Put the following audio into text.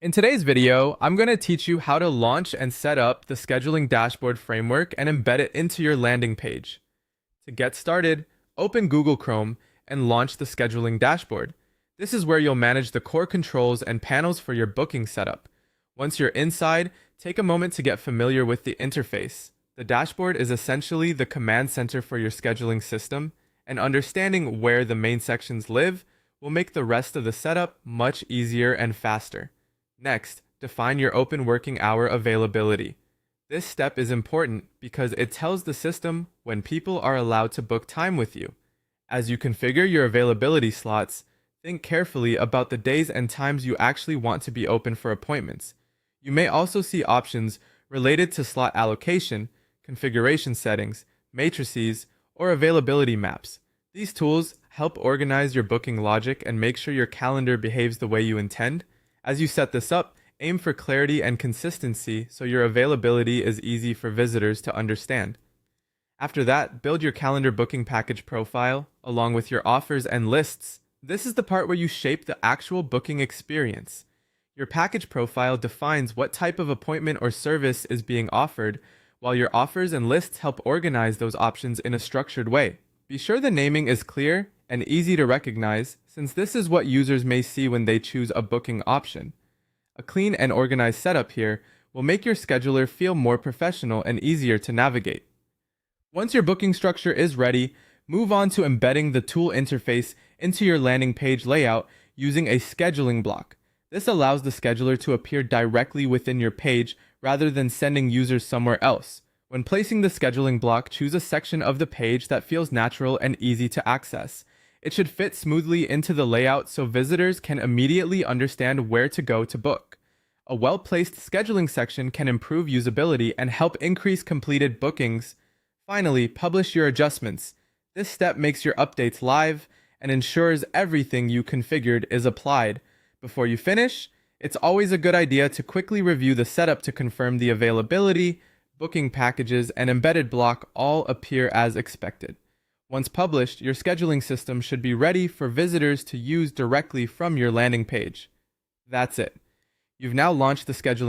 In today's video, I'm going to teach you how to launch and set up the scheduling dashboard framework and embed it into your landing page. To get started, open Google Chrome and launch the scheduling dashboard. This is where you'll manage the core controls and panels for your booking setup. Once you're inside, take a moment to get familiar with the interface. The dashboard is essentially the command center for your scheduling system, and understanding where the main sections live will make the rest of the setup much easier and faster. Next, define your open working hour availability. This step is important because it tells the system when people are allowed to book time with you. As you configure your availability slots, think carefully about the days and times you actually want to be open for appointments. You may also see options related to slot allocation, configuration settings, matrices, or availability maps. These tools help organize your booking logic and make sure your calendar behaves the way you intend. As you set this up, aim for clarity and consistency so your availability is easy for visitors to understand. After that, build your calendar booking package profile, along with your offers and lists. This is the part where you shape the actual booking experience. Your package profile defines what type of appointment or service is being offered, while your offers and lists help organize those options in a structured way. Be sure the naming is clear and easy to recognize, since this is what users may see when they choose a booking option. A clean and organized setup here will make your scheduler feel more professional and easier to navigate. Once your booking structure is ready, move on to embedding the tool interface into your landing page layout using a scheduling block. This allows the scheduler to appear directly within your page rather than sending users somewhere else. When placing the scheduling block, choose a section of the page that feels natural and easy to access. It should fit smoothly into the layout so visitors can immediately understand where to go to book. A well-placed scheduling section can improve usability and help increase completed bookings. Finally, publish your adjustments. This step makes your updates live and ensures everything you configured is applied. Before you finish, it's always a good idea to quickly review the setup to confirm the availability, booking packages, and embedded block all appear as expected. Once published, your scheduling system should be ready for visitors to use directly from your landing page. That's it. You've now launched the scheduling